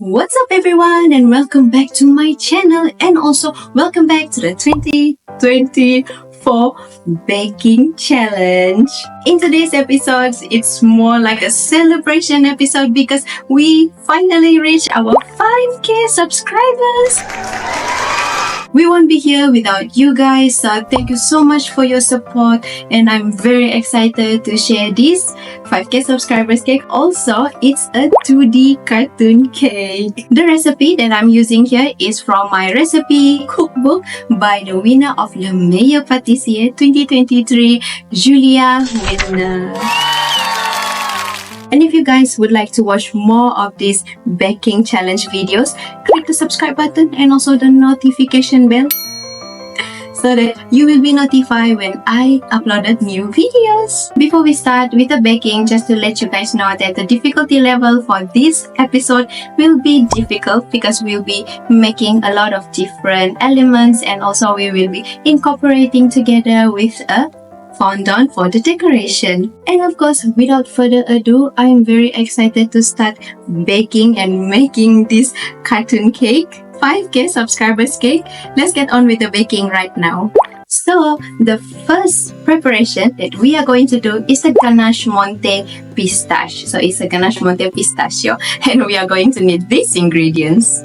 What's up everyone, and welcome back to my channel, and also welcome back to the 2024 baking challenge. In today's episode, it's more like a celebration episode because we finally reached our 5k subscribers. We won't be here without you guys, so thank you so much for your support, and I'm very excited to share this 5k subscribers cake. Also, it's a 2D cartoon cake. The recipe that I'm using here is from my recipe cookbook by the winner of Le Meilleur Pâtissier 2023, Julia Wilner. And if you guys would like to watch more of these baking challenge videos, click the subscribe button and also the notification bell so that you will be notified when I uploaded new videos. Before we start with the baking, just to let you guys know that the difficulty level for this episode will be difficult because we'll be making a lot of different elements, and also we will be incorporating together with a fondant for the decoration. And of course, without further ado, I am very excited to start baking and making this cartoon cake, 5k subscribers cake. Let's get on with the baking right now. So the first preparation that we are going to do is the ganache monte pistache. So it's a ganache monte pistachio, and we are going to need these ingredients.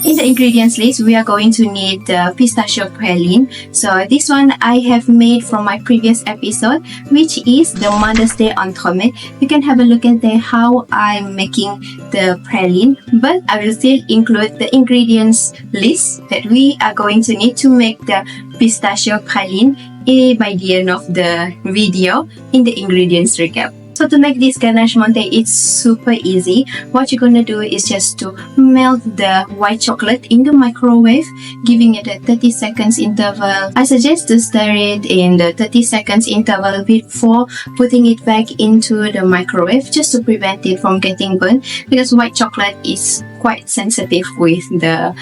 In the ingredients list, we are going to need the pistachio praline. So this one I have made from my previous episode, which is the Mother's Day entremet. You can have a look at there how I'm making the praline, but I will still include the ingredients list that we are going to need to make the pistachio praline by the end of the video in the ingredients recap. So to make this ganache monte, it's super easy. What you're gonna do is just to melt the white chocolate in the microwave, giving it a 30 seconds interval. I suggest to stir it in the 30 seconds interval before putting it back into the microwave, just to prevent it from getting burnt, because white chocolate is quite sensitive with the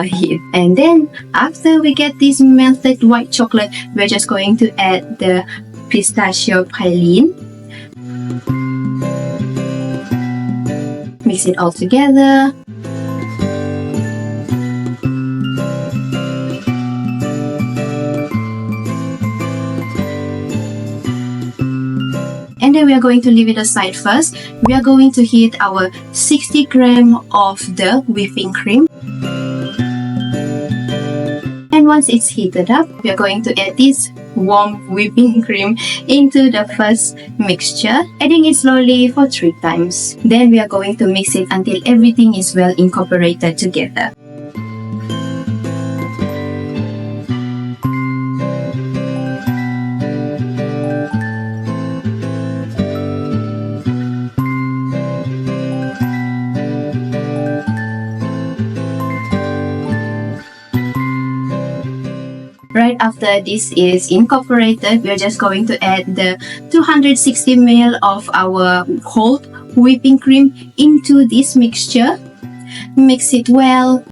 heat. And then after we get this melted white chocolate, we're just going to add the pistachio praline. Mix it all together. And then we are going to leave it aside first. We are going to heat our 60 grams of the whipping cream. And once it's heated up, we are going to add this warm whipping cream into the first mixture, adding it slowly for 3 times. Then we are going to mix it until everything is well incorporated together. Right after this is incorporated, we are just going to add the 260 ml of our cold whipping cream into this mixture. Mix it well.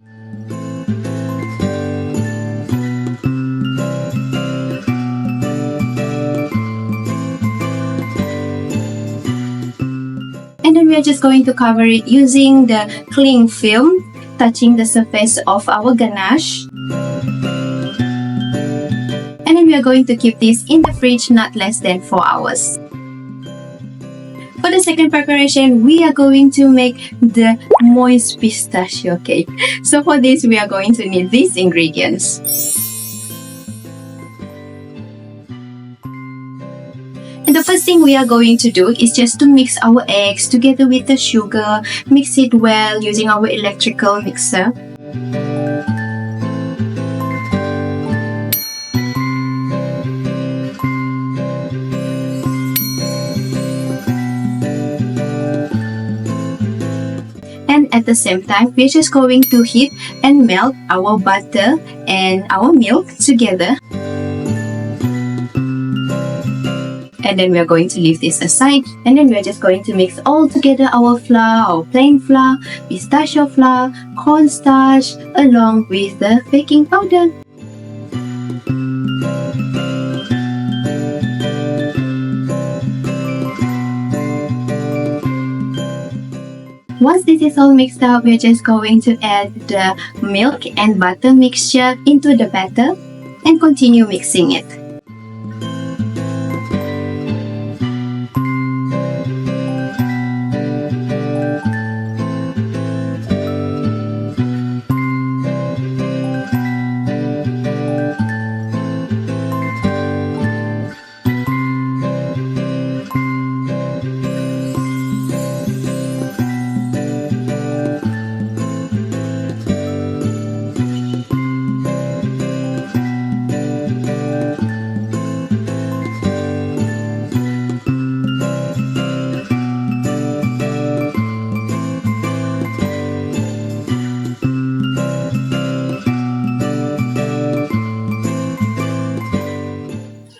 And then we are just going to cover it using the cling film, touching the surface of our ganache. And then we are going to keep this in the fridge not less than 4 hours. For the second preparation, we are going to make the moist pistachio cake. So for this, we are going to need these ingredients. And the first thing we are going to do is just to mix our eggs together with the sugar. Mix it well using our electrical mixer. And at the same time, we're just going to heat and melt our butter and our milk together. And then we are going to leave this aside. And then we are just going to mix all together our flour, our plain flour, pistachio flour, cornstarch, along with the baking powder. Once this is all mixed up, we're just going to add the milk and butter mixture into the batter and continue mixing it.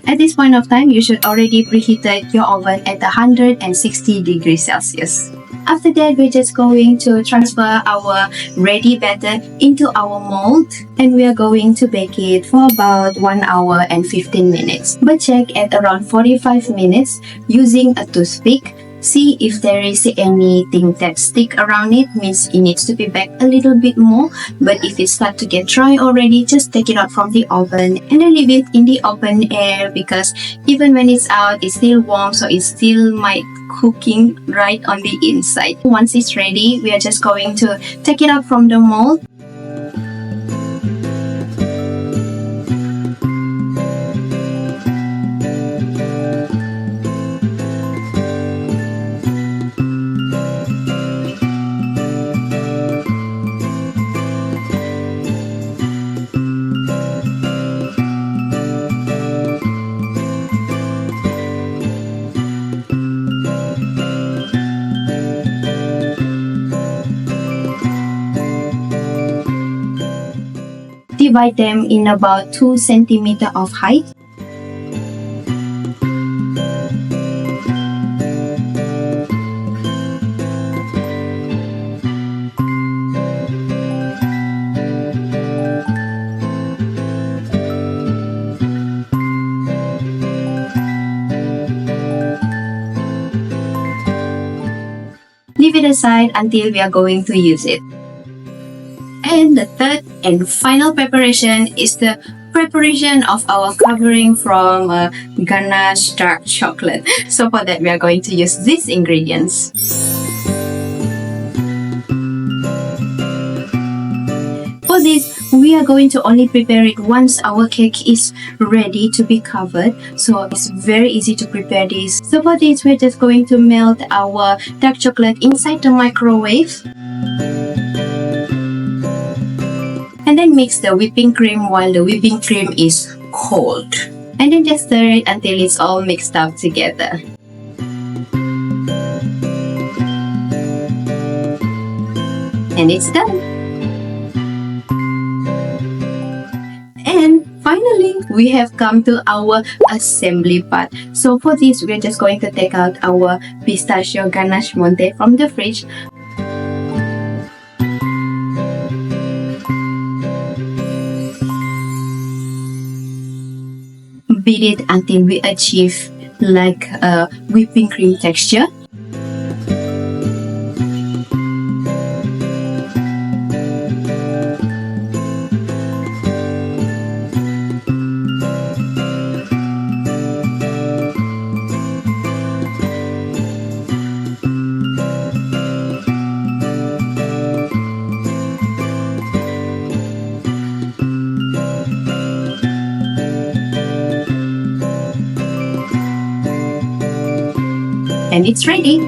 At this point of time, you should already preheated your oven at 160 degrees Celsius. After that, we're just going to transfer our ready batter into our mold and we are going to bake it for about 1 hour and 15 minutes. But check at around 45 minutes using a toothpick. See if there is anything that stick around it, means it needs to be baked a little bit more. But if it starts to get dry already, just take it out from the oven and then leave it in the open air, because even when it's out, it's still warm, so it still might cooking right on the inside. Once it's ready, we are just going to take it out from the mold. Divide them in about 2 centimeters of height. Leave it aside until we are going to use it. And the third and final preparation is the preparation of our covering from ganache dark chocolate. So for that, we are going to use these ingredients. For this, we are going to only prepare it once our cake is ready to be covered. So it's very easy to prepare this. So for this, we're just going to melt our dark chocolate inside the microwave. And then mix the whipping cream while the whipping cream is cold. And then just stir it until it's all mixed up together. And it's done. And finally, we have come to our assembly part. So for this, we're just going to take out our pistachio ganache monte from the fridge. Beat it until we achieve like a whipping cream texture. And it's ready.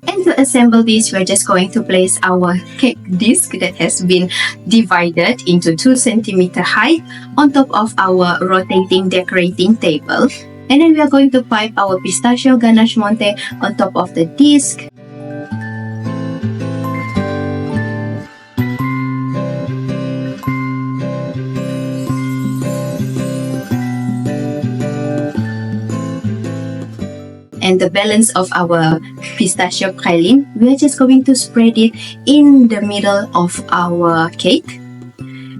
And to assemble this, we're just going to place our cake disc that has been divided into 2 centimeters height on top of our rotating decorating table. And then we are going to pipe our pistachio ganache monte on top of the disc. And the balance of our pistachio praline, we're just going to spread it in the middle of our cake.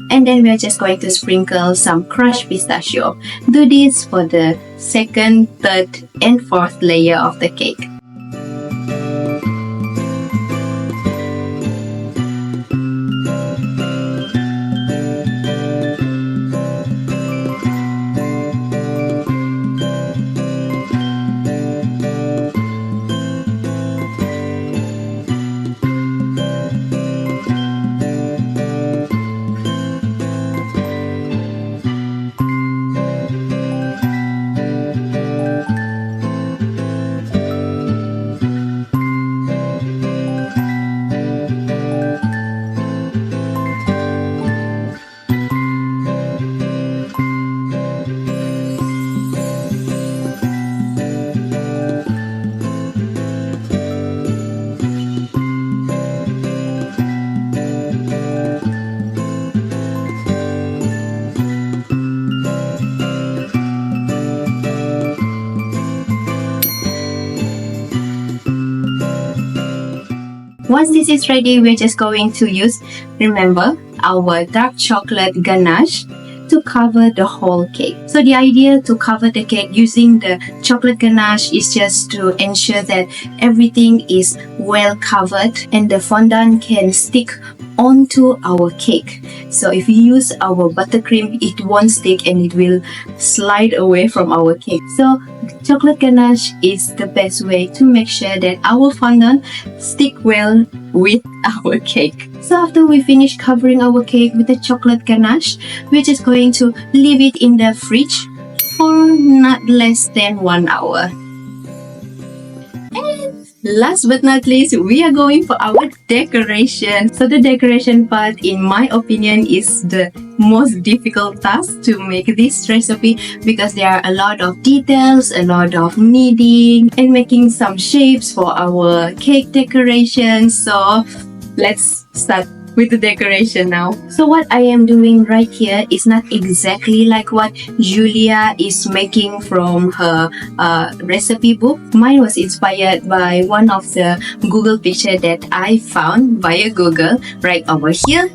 And then we're just going to sprinkle some crushed pistachio. Do this for the second, third, and fourth layer of the cake. Once this is ready, we're just going to use, remember, our dark chocolate ganache to cover the whole cake. So the idea to cover the cake using the chocolate ganache is just to ensure that everything is well covered and the fondant can stick onto our cake. So if you use our buttercream, it won't stick and it will slide away from our cake. So chocolate ganache is the best way to make sure that our fondant stick well with our cake. So after we finish covering our cake with the chocolate ganache, we're just going to leave it in the fridge for not less than 1 hour. And last but not least, we are going for our decoration. So the decoration part, in my opinion, is the most difficult task to make this recipe because there are a lot of details, a lot of kneading, and making some shapes for our cake decoration. So let's start with the decoration now. So what I am doing right here is not exactly like what Julia is making from her recipe book. Mine was inspired by one of the Google picture that I found via Google right over here.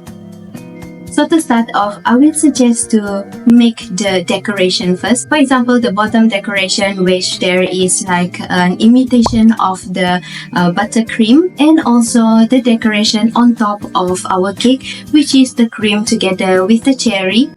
So to start off, I will suggest to make the decoration first. For example, the bottom decoration, which there is like an imitation of the buttercream, and also the decoration on top of our cake, which is the cream together with the cherry.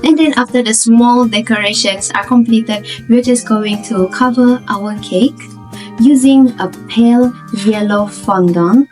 And then after the small decorations are completed, we're just going to cover our cake using a pale yellow fondant.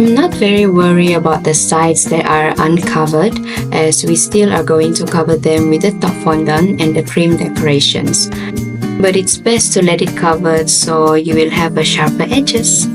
I'm not very worried about the sides that are uncovered, as we still are going to cover them with the top fondant and the cream decorations. But it's best to let it covered so you will have a sharper edges.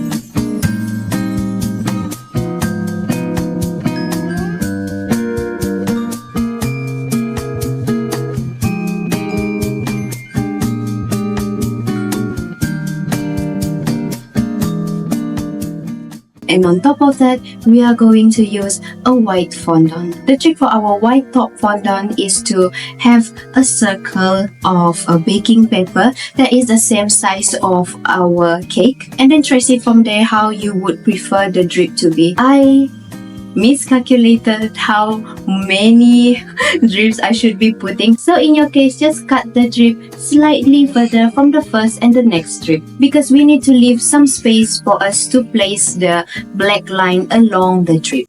And on top of that, we are going to use a white fondant. The trick for our white top fondant is to have a circle of a baking paper that is the same size of our cake, and then trace it from there how you would prefer the drip to be. I miscalculated how many drips I should be putting. So in your case, just cut the drip slightly further from the first and the next strip, because we need to leave some space for us to place the black line along the drip.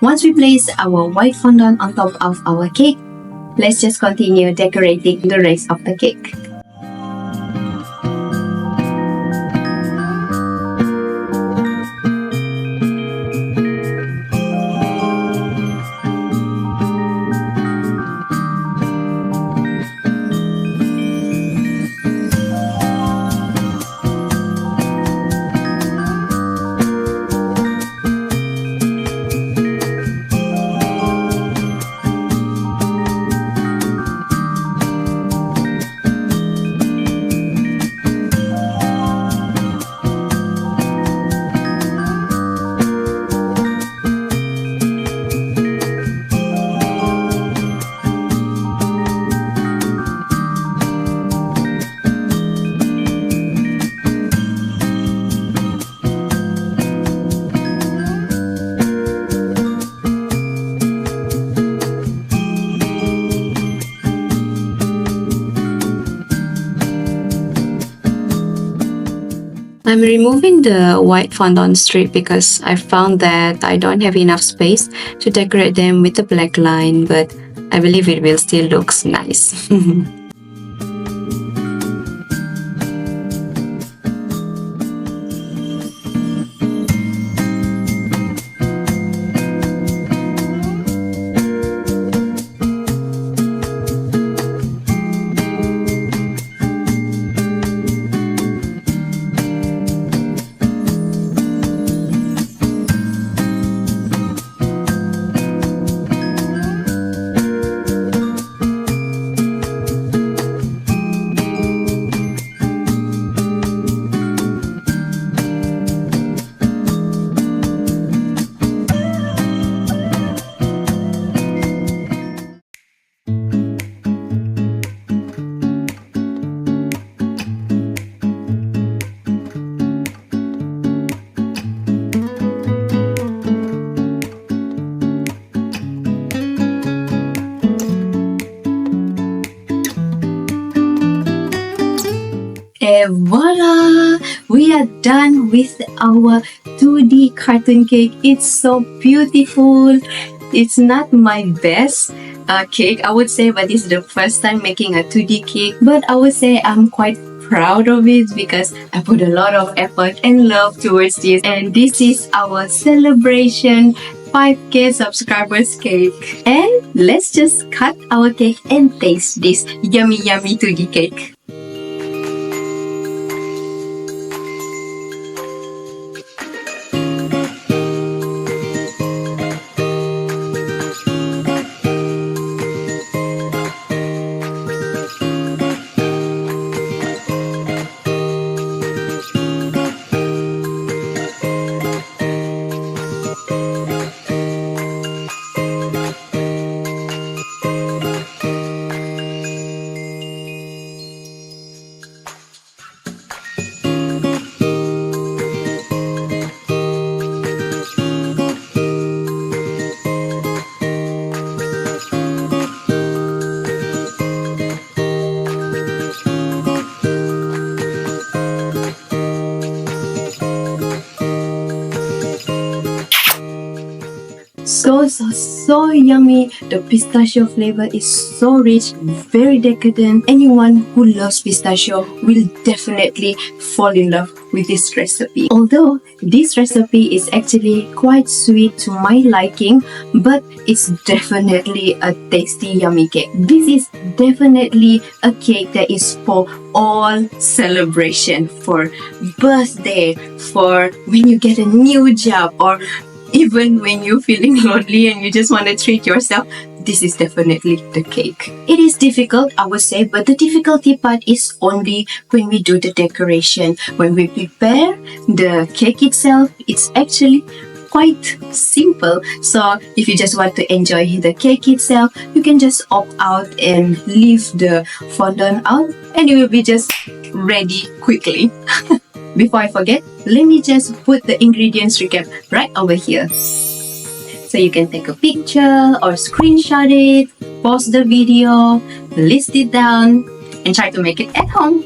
Once we place our white fondant on top of our cake, let's just continue decorating the rest of the cake. I'm removing the white fondant strip because I found that I don't have enough space to decorate them with the black line, but I believe it will still looks nice. And voila! We are done with our 2D cartoon cake. It's so beautiful. It's not my best cake, I would say, but it's the first time making a 2D cake. But I would say I'm quite proud of it because I put a lot of effort and love towards this. And this is our celebration 5K subscribers cake. And let's just cut our cake and taste this yummy 2D cake. so yummy. The pistachio flavor is so rich, very decadent. Anyone who loves pistachio will definitely fall in love with this recipe. Although this recipe is actually quite sweet to my liking, but it's definitely a tasty yummy cake. This is definitely a cake that is for all celebration, for birthday, for when you get a new job, or even when you're feeling lonely and you just want to treat yourself. This is definitely the cake. It is difficult, I would say, but the difficulty part is only when we do the decoration. When we prepare the cake itself, it's actually quite simple. So if you just want to enjoy the cake itself, you can just opt out and leave the fondant out, and it will be just ready quickly. Before I forget, let me just put the ingredients recap right over here. So you can take a picture or screenshot it, pause the video, list it down, and try to make it at home.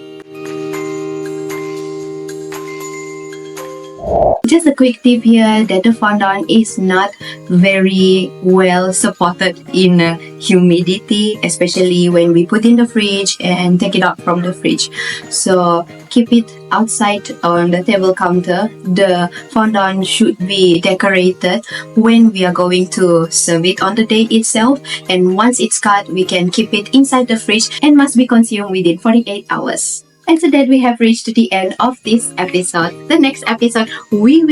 Just a quick tip here that the fondant is not very well supported in humidity, especially when we put in the fridge and take it out from the fridge. So keep it outside on the table counter. The fondant should be decorated when we are going to serve it on the day itself. And once it's cut, we can keep it inside the fridge and must be consumed within 48 hours. And so that we have reached to the end of this episode. The next episode, we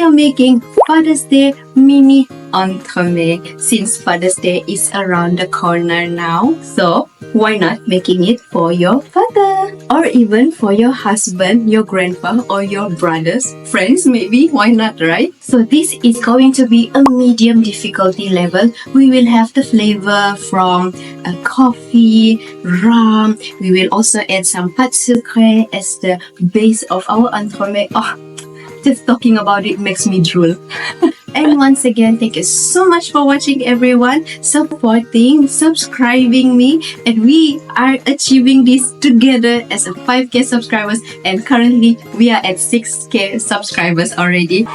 are making Father's Day mini entremet, since Father's Day is around the corner now. So why not making it for your father, or even for your husband, your grandpa, or your brothers, friends maybe? Why not, right? So this is going to be a medium difficulty level. We will have the flavor from coffee, rum. We will also add some pâte sucrée as the base of our entremet. Oh, just talking about it makes me drool. And once again, thank you so much for watching, everyone, supporting, subscribing me, and we are achieving this together as a 5K subscribers, and currently we are at 6K subscribers already.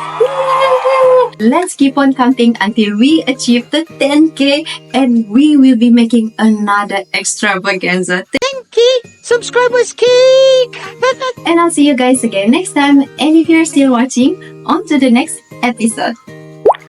Let's keep on counting until we achieve the 10K, and we will be making another extravaganza. 10K subscribers cake! And I'll see you guys again next time, and if you're still watching, on to the next episode.